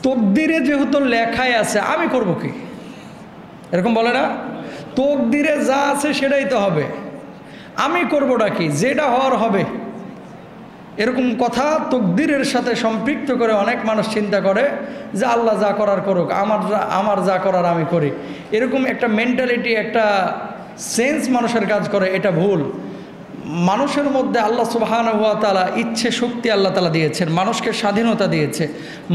তকদিরে যেহেতু লেখাই আছে আমি করব কি, এরকম বলে না? তকদিরে যা আছে সেটাই তো হবে, আমি করবোটা কি, যেটা হওয়ার হবে। এরকম কথা তকদিরের সাথে সম্পৃক্ত করে অনেক মানুষ চিন্তা করে যে আল্লাহ যা করার করুক, আমার যা করার আমি করি। এরকম একটা মেন্টালিটি, একটা সেন্স মানুষের কাজ করে, এটা ভুল। মানুষের মধ্যে আল্লাহ সুবহানাহু ওয়া তাআলা ইচ্ছে শক্তি আল্লাহ তাআলা দিয়েছেন, মানুষকে স্বাধীনতা দিয়েছে,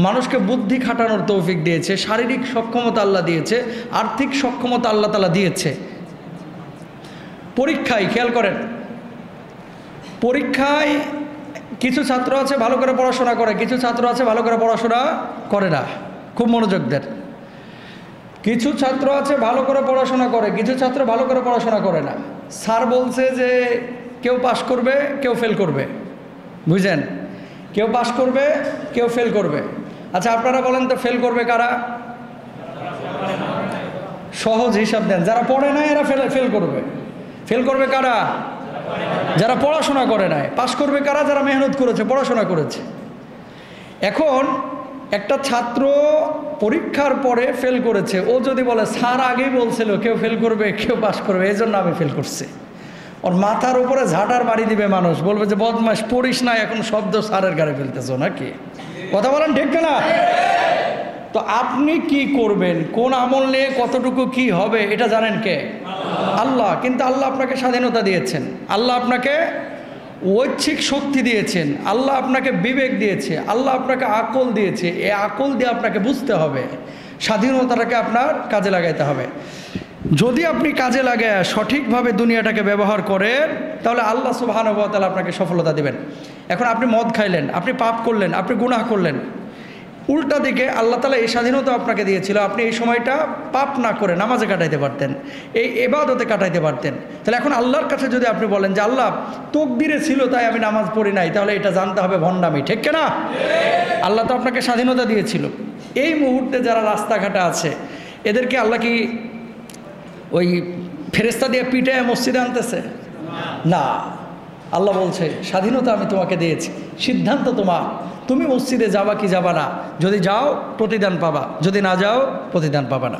মানুষকে বুদ্ধি খাটানোর তৌফিক দিয়েছে, শারীরিক সক্ষমতা আল্লাহ দিয়েছে, আর্থিক সক্ষমতা আল্লাহ তাআলা দিয়েছে। পরীক্ষায় খেয়াল করেন, পরীক্ষায় কিছু ছাত্র আছে ভালো করে পড়াশোনা করে, কিছু ছাত্র আছে ভালো করে পড়াশোনা করে না। খুব মনোযোগ দেন। কিছু ছাত্র আছে ভালো করে পড়াশোনা করে, কিছু ছাত্র ভালো করে পড়াশোনা করে না। স্যার বলছে যে কেউ পাস করবে, কেউ ফেল করবে, বুঝলেন? কেউ পাস করবে, কেউ ফেল করবে। আচ্ছা আপনারা বলেন তো ফেল করবে কারা? সহজ হিসাব দেন, যারা পড়ে না এরা ফেল করবে। ফেল করবে কারা? যারা পড়াশোনা করে নাই। পাস করবে কারা? যারা মেহনত করেছে, পড়াশোনা করেছে। এখন একটা ছাত্র পরীক্ষার পরে ফেল করেছে, ও যদি বলে স্যার আগেই বলছিল কেউ ফেল করবে কেউ পাস করবে, এই জন্য আমি ফেল করছি, ওর মাথার উপরে ঝাঁটার বাড়ি দিবে মানুষ, বলবে যে বদমাস, পড়িস না, এখন শব্দ স্যারের গাড়ি ফেলতেছো নাকি? কথা বলেন ঠিক না? তো আপনি কি করবেন, কোন আমল নিয়ে কতটুকু কি হবে এটা জানেন কে? আল্লাহ। কিন্তু আল্লাহ আপনাকে স্বাধীনতা দিয়েছেন, আল্লাহ আপনাকে ঐচ্ছিক শক্তি দিয়েছেন, আল্লাহ আপনাকে বিবেক দিয়েছে, আল্লাহ আপনাকে আকল দিয়েছে। এই আকল দিয়ে আপনাকে বুঝতে হবে, স্বাধীনতাটাকে আপনার কাজে লাগাইতে হবে। যদি আপনি কাজে লাগায় সঠিকভাবে দুনিয়াটাকে ব্যবহার করেন তাহলে আল্লাহ সুবহানাহু ওয়া তাআলা আপনাকে সফলতা দিবেন। এখন আপনি মদ খাইলেন, আপনি পাপ করলেন, আপনি গুনাহ করলেন, উল্টা দিকে আল্লাহ তাআলা এই স্বাধীনতা আপনাকে দিয়েছিল, আপনি এই সময়টা পাপ না করে নামাজে কাটাইতে পারতেন, এই ইবাদতে কাটাইতে পারতেন। তাহলে এখন আল্লাহর কাছে যদি আপনি বলেন যে আল্লাহ তকদিরে ছিল তাই আমি নামাজ পড়ি নাই, তাহলে এটা জানতে হবে ভণ্ডামি, ঠিক না? আল্লাহ তো আপনাকে স্বাধীনতা দিয়েছিল। এই মুহূর্তে যারা রাস্তাঘাটে আছে এদেরকে আল্লাহ কি ওই ফেরেশতা দিয়ে পিটায় মসজিদে আনতেছে? না, আল্লাহ বলছে স্বাধীনতা আমি তোমাকে দিয়েছি, সিদ্ধান্ত তোমার, তুমি মসজিদে যাবা কি যাবা না, যদি যাও প্রতিদান পাবা, যদি না যাও প্রতিদান পাবা না।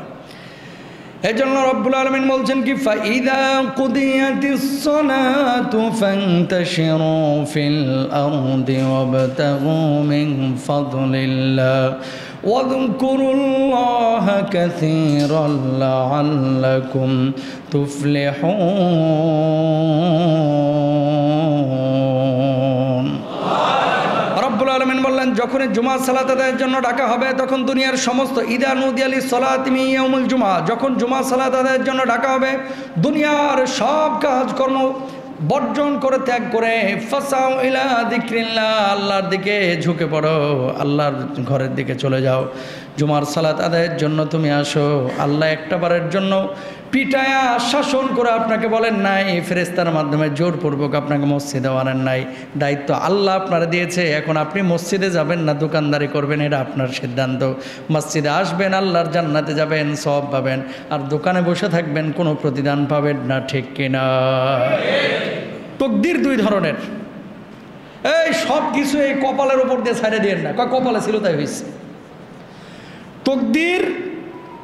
এই জন্য রব্বুল আলামিন বলছেন কি ফাইদা কুদিয়াতিস সালাতু ফান্তাশিরু ফিল আরদি ওয়াবতাগু মিন ফাদলিল্লাহ ওয়াযকুরুল্লাহা কাসীরান লাআল্লাকুম তুফলিহুন। রব্বুল আলামিন বললেন যখনই জুমার সালাত আদায়ের জন্য ডাকা হবে তখন দুনিয়ার সমস্ত ইদা নুদিয়া লিস-সালাতি মিন ইয়াউমুল জুমআ, যখন জুমার সালাত আদায়ের জন্য ডাকা হবে দুনিয়ার সব কাজকর্ম বর্জন করে ত্যাগ করে ফাসাউ ইলা যিকরিল্লাহ, আল্লাহর দিকে ঝুঁকে পড়ো, আল্লাহর ঘরের দিকে চলে যাও। জুমার সালাত আদায়ের জন্য তুমি আসো। আল্লাহ একটা বারের জন্য পিটায়া শাসন করে আপনাকে বলেন নাই, ফেরেশতার মাধ্যমে জোরপূর্বক আপনাকে মসজিদে আনেন নাই। দায়িত্ব আল্লাহ আপনারা দিয়েছে। এখন আপনি মসজিদে যাবেন না দোকানদারি করবেন এটা আপনার সিদ্ধান্ত। মসজিদে আসবেন, আল্লাহর জান্নাতে যাবেন, সওয়াব পাবেন, আর দোকানে বসে থাকবেন, কোনো প্রতিদান পাবেন না, ঠিক কিনা? তকদির দুই ধরনের। এই সব কিছু এই কপালের উপর দিয়ে ছাড়ে দিয়েন না, কপালে ছিল তাই হয়েছে। তকদির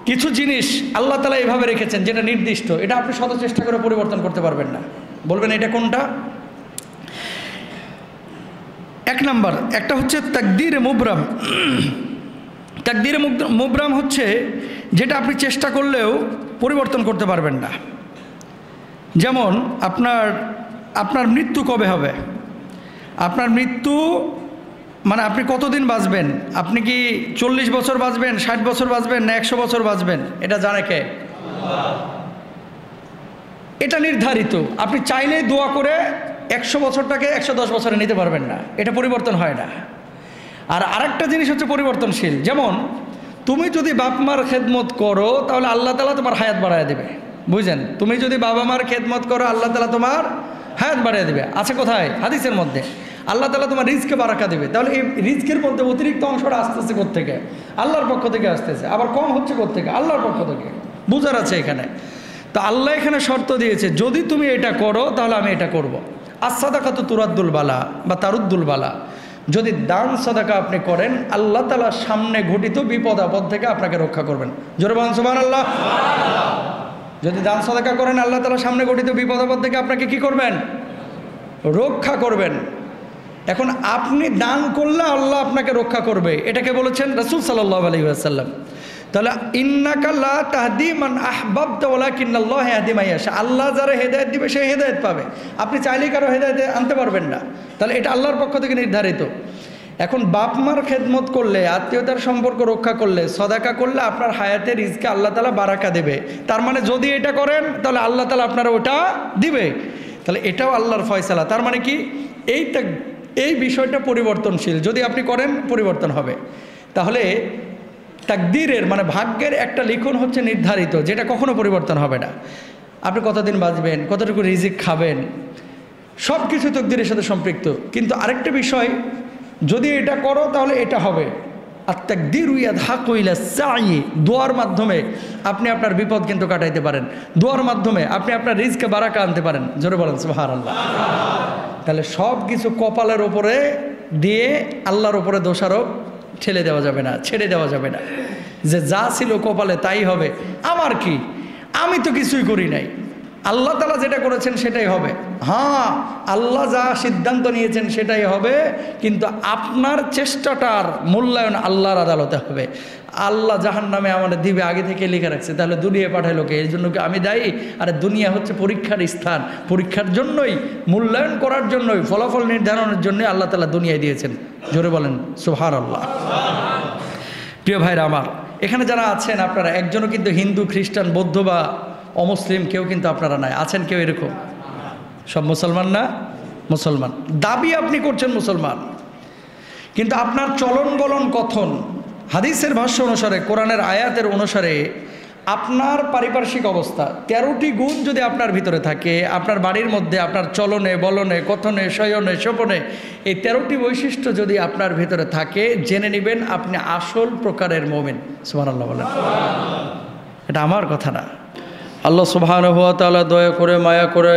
কিছু জিনিস আল্লাহ তাআলা এভাবে রেখেছেন যেটা নির্দিষ্ট, এটা আপনি শত চেষ্টা করে পরিবর্তন করতে পারবেন না। বলবেন এটা কোনটা? এক নাম্বার, একটা হচ্ছে তাকদীরে মুবরাম। তাকদীরে মুবরাম হচ্ছে যেটা আপনি চেষ্টা করলেও পরিবর্তন করতে পারবেন না। যেমন আপনার মৃত্যু কবে হবে, আপনার মৃত্যু মানে আপনি কতদিন বাঁচবেন, আপনি কি 40 বছর বাঁচবেন, 60 বছর বাঁচবেন না 100 বছর বাঁচবেন, এটা জানে কে? এটা নির্ধারিত। আপনি চাইলেই দোয়া করে 100 বছরটাকে 110 বছরে নিতে পারবেন না, এটা পরিবর্তন হয় না। আর আরেকটা জিনিস হচ্ছে পরিবর্তনশীল। যেমন তুমি যদি বাপ মার খেদমত করো তাহলে আল্লাহ তাআলা তোমার হায়াত বাড়ায় দেবে, বুঝলেন? তুমি যদি বাবা মার খেদমত করো আল্লাহ তাআলা তোমার হায়াত বাড়িয়ে দেবে। আছে কোথায়? হাদিসের মধ্যে। আল্লাহ তাআলা তোমার রিজকে বারাকা দেবে। তাহলে এই রিজকের মধ্যে অতিরিক্ত অংশটা আসতেছে কোত্থেকে? আল্লাহর পক্ষ থেকে আসতেছে। আবার কম হচ্ছে কোত্থেকে? আল্লাহর পক্ষ থেকে। বুঝার আছে এখানে। তো আল্লাহ এখানে শর্ত দিয়েছে যদি তুমি এটা করো তাহলে আমি এটা করব। as-সাদাকাতু তুরাদ্দুল বালা বা তারুদ্দুল বালা, যদি দান সাদাকা আপনি করেন, আল্লাহ তাআলা সামনে ঘটিত বিপদ আপদ থেকে আপনাকে রক্ষা করবেন। জোরে বলেন সুবহানাল্লাহ। যদি দান সাদাকা করেন, আল্লাহ তাআলা সামনে ঘটিত বিপদ আপদ থেকে আপনাকে কি করবেন? রক্ষা করবেন। এখন আপনি দান করলে আল্লাহ আপনাকে রক্ষা করবে, এটাকে বলেছেন রাসূল সাল্লাল্লাহু আলাইহি ওয়াসাল্লাম। তাহলে ইন্নাকা লা তাহদি মান আহবাবতা ওয়ালাকিন্নাল্লাহু ইয়াহদি মান ইয়াশা। আল্লাহ যারা হেদায়েত দিবে সে হেদায়েত পাবে, আপনি চাইলেই কারো হেদায়েতে আনতে পারবেন না। তাহলে এটা আল্লাহর পক্ষ থেকে নির্ধারিত। এখন বাপ মার খেদমত করলে, আত্মীয়তার সম্পর্ক রক্ষা করলে, সদাকা করলে আপনার হায়াতে রিজকে আল্লাহ তাআলা বারাকা দেবে। তার মানে যদি এটা করেন তাহলে আল্লাহ তাআলা আপনার ওটা দিবে। তাহলে এটাও আল্লাহর ফয়সালা। তার মানে কি এই বিষয়টা পরিবর্তনশীল, যদি আপনি করেন পরিবর্তন হবে। তাহলে তাকদীরের মানে ভাগ্যের একটা লিখন হচ্ছে নির্ধারিত, যেটা কখনো পরিবর্তন হবে না। আপনি কতদিন বাঁচবেন, কতটুকু রিজিক খাবেন, সব কিছু তাকদীরের সাথে সম্পৃক্ত। কিন্তু আরেকটা বিষয়, যদি এটা করো তাহলে এটা হবে। আর তাকদীরু ইয়াদহাকু ইলা সাই, দোয়ার মাধ্যমে আপনি আপনার বিপদ কিন্তু কাটাইতে পারেন, দোয়ার মাধ্যমে আপনি আপনার রিজকে বারাকা আনতে পারেন। জোরে বলেন সুবহানাল্লাহ। তাহলে সব কিছু কপালের উপরে দিয়ে আল্লাহর উপরে দোষারোপ ঠেলে দেওয়া যাবে না, ছেড়ে দেওয়া যাবে না যে যা ছিল কপালে তাই হবে, আমার কি, আমি তো কিছুই করি নাই, আল্লাহ তাআলা যেটা করেছেন সেটাই হবে। হ্যাঁ, আল্লাহ যা সিদ্ধান্ত নিয়েছেন সেটাই হবে, কিন্তু আপনার চেষ্টাটার মূল্যায়ন আল্লাহর আদালতে হবে। আল্লাহ জাহান্নামে আমাদের দিবে আগে থেকে লিখে রাখছে, তাহলে দুনিয়া পাঠাইলো কে? এর জন্য কি আমি দায়ী? আরে দুনিয়া হচ্ছে পরীক্ষার স্থান, পরীক্ষার জন্যই, মূল্যায়ন করার জন্যই, ফলাফল নির্ধারণের জন্যই আল্লাহ তাআলা দুনিয়ায় দিয়েছেন। জোরে বলেন সুবহানাল্লাহ। প্রিয় ভাইরা আমার, এখানে যারা আছেন আপনারা একজনও কিন্তু হিন্দু, খ্রিস্টান, বৌদ্ধ বা অমুসলিম কেউ কিন্তু আপনারা নাই, আছেন কেউ এরকম? সব মুসলমান না? মুসলমান দাবি আপনি করছেন মুসলমান, কিন্তু আপনার চলন বলন কথন হাদিসের ভাষ্য অনুসারে, কোরআনের আয়াতের অনুসারে আপনার পারিপার্শ্বিক অবস্থা 13টি গুণ যদি আপনার ভিতরে থাকে, আপনার বাড়ির মধ্যে আপনার চলনে বলনে কথনে শয়নে স্বপনে এই 13টি বৈশিষ্ট্য যদি আপনার ভিতরে থাকে, জেনে নেবেন আপনি আসল প্রকারের মুমিন। সুবহানাল্লাহ বলেন। এটা আমার কথা না, আল্লাহ সুবহানাহু ওয়া তাআলা দয়া করে মায়া করে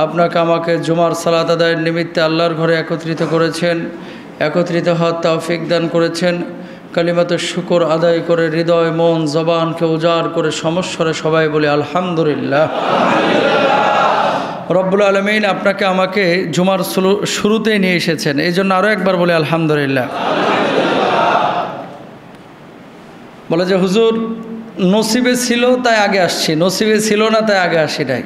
আপনাকে আমাকে জুমার সালাত আদায়ের নিমিত্তে আল্লাহর ঘরে একত্রিত করেছেন, একত্রিত হওয়ার তৌফিক দান করেছেন। কালিমাতে শুকর আদায় করে হৃদয় মন জবানকে উজাড় করে সমস্বরে সবাই বলি আলহামদুলিল্লাহ। রব্বুল আলামিন আপনাকে আমাকে জুমার শুরুতেই নিয়ে এসেছেন, এই জন্য আরও একবার বলি আলহামদুলিল্লাহ। বলে যে হুজুর নসিবে ছিল তাই আগে আসছি, নসিবে ছিল না তাই আগে আসি নাই।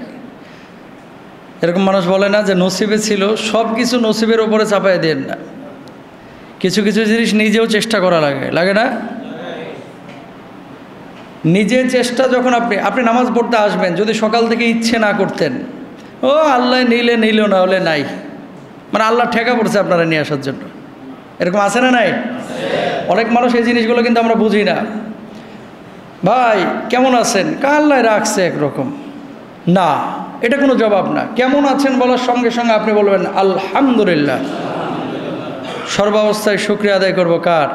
এরকম মানুষ বলে না যে নসিবে ছিল, সব কিছু নসিবের ওপরে চাপাই দেন না। কিছু কিছু জিনিস নিজেও চেষ্টা করা লাগে, লাগে না? নিজে চেষ্টা যখন আপনি নামাজ পড়তে আসবেন, যদি সকাল থেকে ইচ্ছে না করতেন, ও আল্লাহ নিলে নিল, না হলে নাই, মানে আল্লাহ ঠেকা পড়ছে আপনারা নিয়ে আসার জন্য, এরকম আছে না নাই? অনেক মানুষ এই জিনিসগুলো কিন্তু আমরা বুঝি না। ভাই কেমন আছেন? আল্লাহ রাখছে একরকম, না এটা কোনো জবাব না। কেমন আছেন বলার সঙ্গে সঙ্গে আপনি বলবেন আলহামদুলিল্লাহ। সর্বাবস্থায় শুকরিয়া আদায় করবো কার?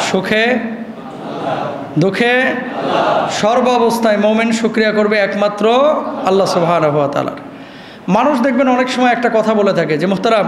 সুখে দুঃখে সর্বাবস্থায় মুমিন শুকরিয়া করবে একমাত্র আল্লাহ সুবহানাহু ওয়া তাআলার। মানুষ দেখবেন অনেক সময় একটা কথা বলে থাকে যে মুহতারাম